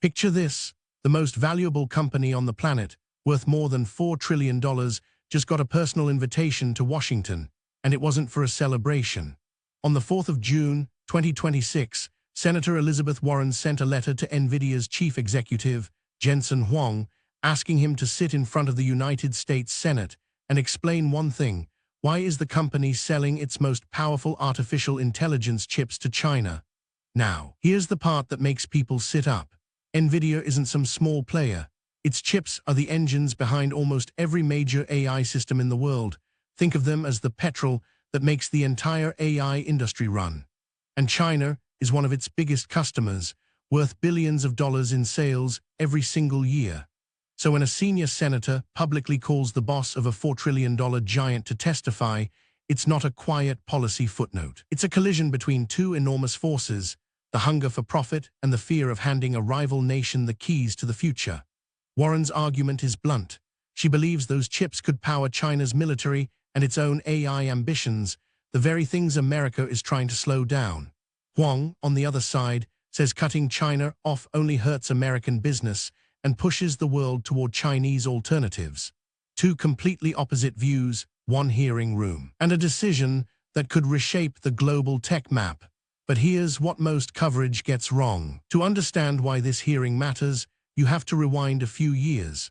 Picture this, the most valuable company on the planet, worth more than $4 trillion, just got a personal invitation to Washington, and it wasn't for a celebration. On the 4th of June, 2026, Senator Elizabeth Warren sent a letter to Nvidia's chief executive, Jensen Huang, asking him to sit in front of the United States Senate and explain one thing: why is the company selling its most powerful artificial intelligence chips to China? Now, here's the part that makes people sit up. Nvidia isn't some small player. Its chips are the engines behind almost every major AI system in the world. Think of them as the petrol that makes the entire AI industry run. And China is one of its biggest customers, worth billions of dollars in sales every single year. So when a senior senator publicly calls the boss of a $4 trillion giant to testify, it's not a quiet policy footnote. It's a collision between two enormous forces: the hunger for profit and the fear of handing a rival nation the keys to the future. Warren's argument is blunt. She believes those chips could power China's military and its own AI ambitions, the very things America is trying to slow down. Huang, on the other side, says cutting China off only hurts American business and pushes the world toward Chinese alternatives. Two completely opposite views, one hearing room, and a decision that could reshape the global tech map. But here's what most coverage gets wrong. To understand why this hearing matters, you have to rewind a few years.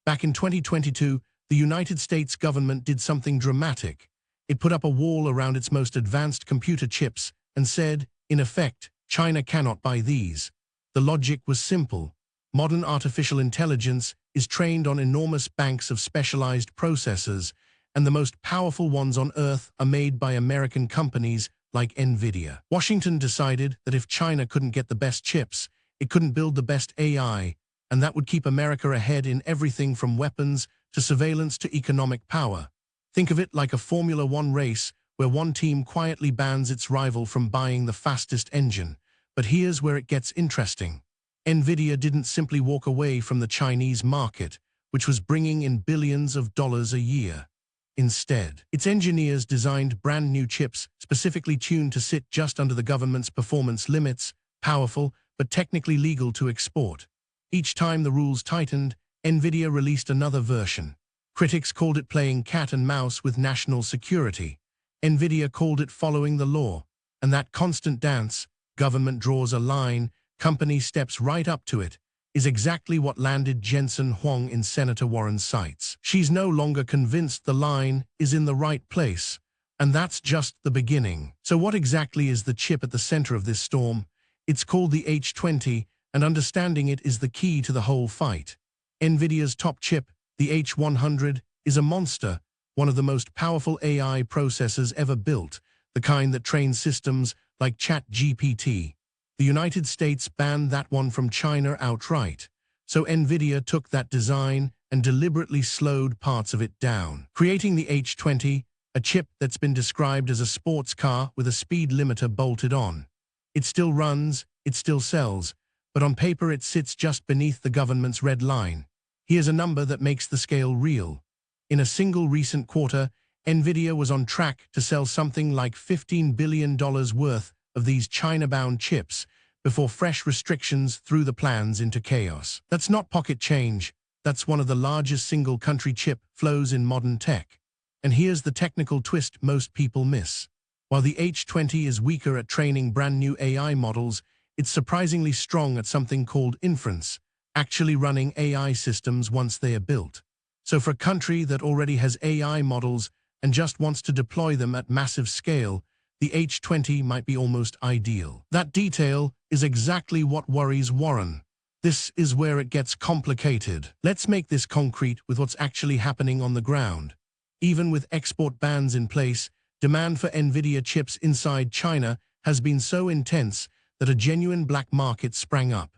Back in 2022, the United States government did something dramatic. It put up a wall around its most advanced computer chips and said, in effect, China cannot buy these. The logic was simple. Modern artificial intelligence is trained on enormous banks of specialized processors, and the most powerful ones on Earth are made by American companies like Nvidia. Washington decided that if China couldn't get the best chips, it couldn't build the best AI, and that would keep America ahead in everything from weapons to surveillance to economic power. Think of it like a Formula One race where one team quietly bans its rival from buying the fastest engine. But here's where it gets interesting. Nvidia didn't simply walk away from the Chinese market, which was bringing in billions of dollars a year. Instead, its engineers designed brand new chips specifically tuned to sit just under the government's performance limits, powerful but technically legal to export. Each time the rules tightened, Nvidia released another version. Critics called it playing cat and mouse with national security. Nvidia called it following the law. And that constant dance, government draws a line, company steps right up to it, is exactly what landed Jensen Huang in Senator Warren's sights. She's no longer convinced the line is in the right place. And that's just the beginning. So what exactly is the chip at the center of this storm? It's called the H20, and understanding it is the key to the whole fight. Nvidia's top chip, the H100, is a monster, one of the most powerful AI processors ever built, the kind that trains systems like ChatGPT. The United States banned that one from China outright, so Nvidia took that design and deliberately slowed parts of it down, creating the H20, a chip that's been described as a sports car with a speed limiter bolted on. It still runs, it still sells, but on paper it sits just beneath the government's red line. Here's a number that makes the scale real. In a single recent quarter, Nvidia was on track to sell something like $15 billion worth of these China-bound chips before fresh restrictions threw the plans into chaos. That's not pocket change. That's one of the largest single-country chip flows in modern tech. And here's the technical twist most people miss. While the H20 is weaker at training brand-new AI models, it's surprisingly strong at something called inference, actually running AI systems once they are built. So for a country that already has AI models and just wants to deploy them at massive scale, the H20 might be almost ideal. That detail is exactly what worries Warren. This is where it gets complicated. Let's make this concrete with what's actually happening on the ground. Even with export bans in place, demand for Nvidia chips inside China has been so intense that a genuine black market sprang up.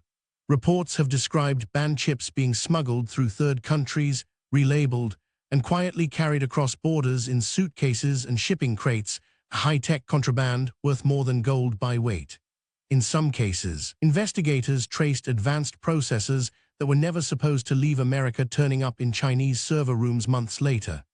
Reports have described banned chips being smuggled through third countries, relabeled, and quietly carried across borders in suitcases and shipping crates, high-tech contraband worth more than gold by weight. In some cases, investigators traced advanced processors that were never supposed to leave America turning up in Chinese server rooms months later.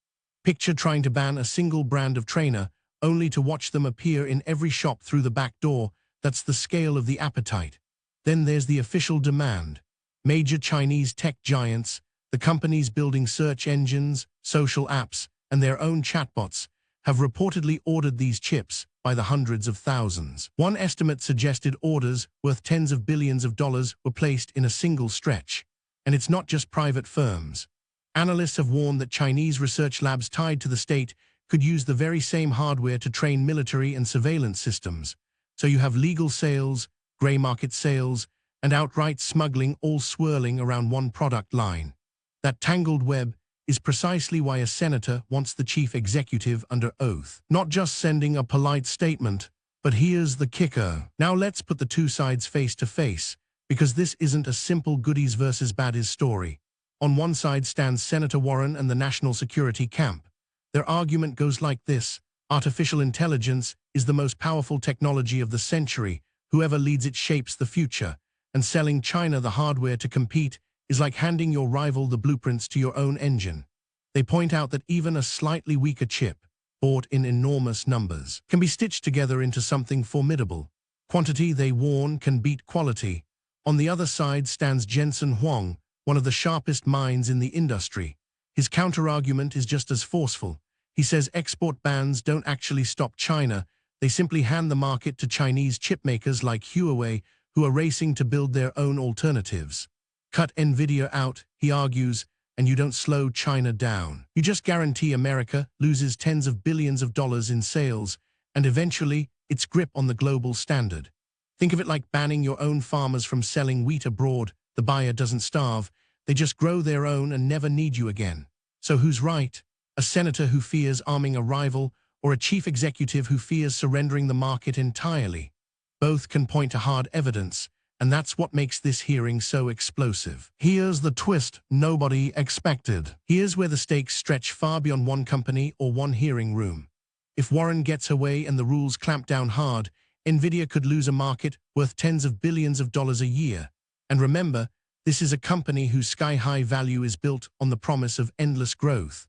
Picture trying to ban a single brand of trainer, only to watch them appear in every shop through the back door. That's the scale of the appetite. Then there's the official demand. Major Chinese tech giants, the companies building search engines, social apps, and their own chatbots, have reportedly ordered these chips by the hundreds of thousands. One estimate suggested orders worth tens of billions of dollars were placed in a single stretch. And it's not just private firms. Analysts have warned that Chinese research labs tied to the state could use the very same hardware to train military and surveillance systems. So you have legal sales, grey market sales, and outright smuggling all swirling around one product line. That tangled web is precisely why a senator wants the chief executive under oath. Not just sending a polite statement, but here's the kicker. Now let's put the two sides face to face, because this isn't a simple goodies versus baddies story. On one side stands Senator Warren and the national security camp. Their argument goes like this: artificial intelligence is the most powerful technology of the century. Whoever leads it shapes the future, and selling China the hardware to compete is like handing your rival the blueprints to your own engine. They point out that even a slightly weaker chip, bought in enormous numbers, can be stitched together into something formidable. Quantity, they warn, can beat quality. On the other side stands Jensen Huang, one of the sharpest minds in the industry. His counterargument is just as forceful. He says export bans don't actually stop China, they simply hand the market to Chinese chipmakers like Huawei, who are racing to build their own alternatives. Cut Nvidia out, he argues, and you don't slow China down. You just guarantee America loses tens of billions of dollars in sales, and eventually its grip on the global standard. Think of it like banning your own farmers from selling wheat abroad. The buyer doesn't starve, they just grow their own and never need you again. So who's right? A senator who fears arming a rival, or a chief executive who fears surrendering the market entirely? Both can point to hard evidence, and that's what makes this hearing so explosive. Here's the twist nobody expected. Here's where the stakes stretch far beyond one company or one hearing room. If Warren gets her way and the rules clamp down hard, Nvidia could lose a market worth tens of billions of dollars a year. And remember, this is a company whose sky-high value is built on the promise of endless growth.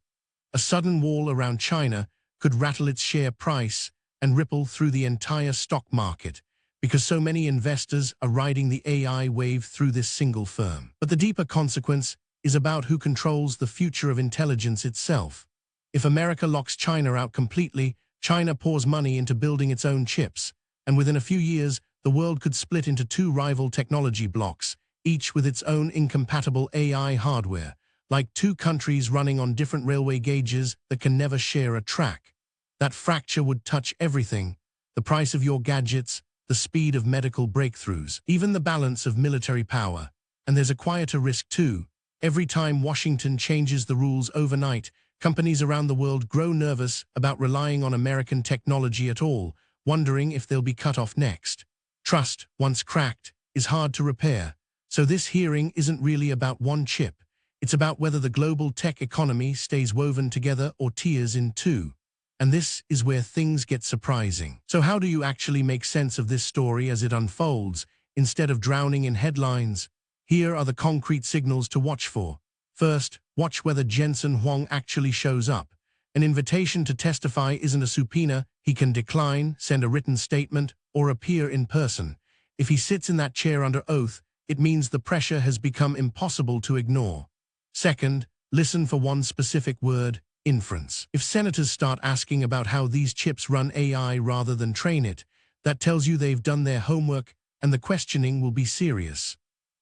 A sudden wall around China could rattle its share price and ripple through the entire stock market, because so many investors are riding the AI wave through this single firm. But the deeper consequence is about who controls the future of intelligence itself. If America locks China out completely, China pours money into building its own chips, and within a few years, the world could split into two rival technology blocks, each with its own incompatible AI hardware, like two countries running on different railway gauges that can never share a track. That fracture would touch everything: the price of your gadgets, the speed of medical breakthroughs, even the balance of military power. And there's a quieter risk too. Every time Washington changes the rules overnight, companies around the world grow nervous about relying on American technology at all, wondering if they'll be cut off next. Trust, once cracked, is hard to repair. So this hearing isn't really about one chip. It's about whether the global tech economy stays woven together or tears in two. And this is where things get surprising. So how do you actually make sense of this story as it unfolds, instead of drowning in headlines? Here are the concrete signals to watch for. First, watch whether Jensen Huang actually shows up. An invitation to testify isn't a subpoena. He can decline, send a written statement, or appear in person. If he sits in that chair under oath, it means the pressure has become impossible to ignore. Second, listen for one specific word: inference. If senators start asking about how these chips run AI rather than train it, that tells you they've done their homework, and the questioning will be serious.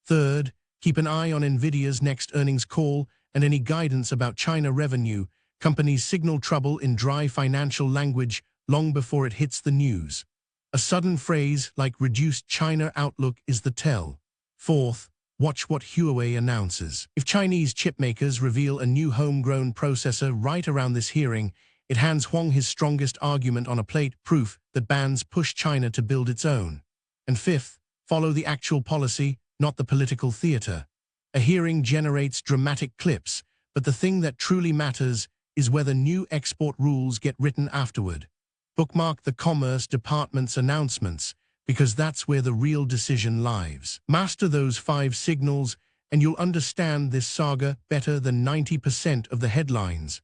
Third, keep an eye on Nvidia's next earnings call and any guidance about China revenue. Companies signal trouble in dry financial language long before it hits the news. A sudden phrase like reduced China outlook is the tell. Fourth, watch what Huawei announces. If Chinese chipmakers reveal a new homegrown processor right around this hearing, it hands Huang his strongest argument on a plate: proof that bans push China to build its own. And fifth, follow the actual policy, not the political theater. A hearing generates dramatic clips, but the thing that truly matters is whether new export rules get written afterward. Bookmark the Commerce Department's announcements, because that's where the real decision lies. Master those 5 signals, and you'll understand this saga better than 90% of the headlines.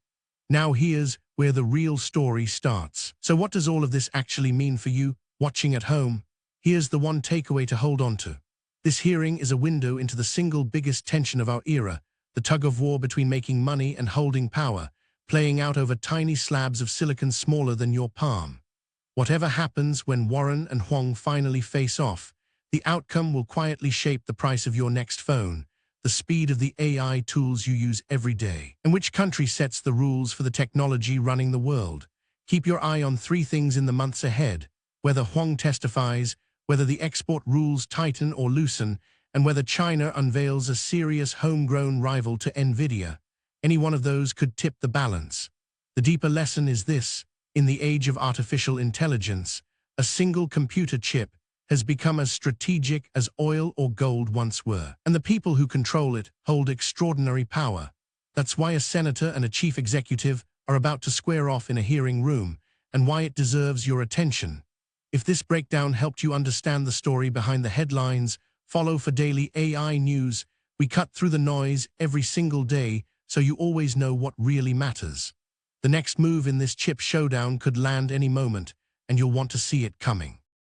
Now here's where the real story starts. So what does all of this actually mean for you, watching at home? Here's the one takeaway to hold on to. This hearing is a window into the single biggest tension of our era, the tug-of-war between making money and holding power, playing out over tiny slabs of silicon smaller than your palm. Whatever happens when Warren and Huang finally face off, the outcome will quietly shape the price of your next phone, the speed of the AI tools you use every day, and which country sets the rules for the technology running the world. Keep your eye on three things in the months ahead: whether Huang testifies, whether the export rules tighten or loosen, and whether China unveils a serious homegrown rival to Nvidia. Any one of those could tip the balance. The deeper lesson is this: in the age of artificial intelligence, a single computer chip has become as strategic as oil or gold once were, and the people who control it hold extraordinary power. That's why a senator and a chief executive are about to square off in a hearing room, and why it deserves your attention. If this breakdown helped you understand the story behind the headlines, follow for daily AI news. We cut through the noise every single day, so you always know what really matters. The next move in this chip showdown could land any moment, and you'll want to see it coming.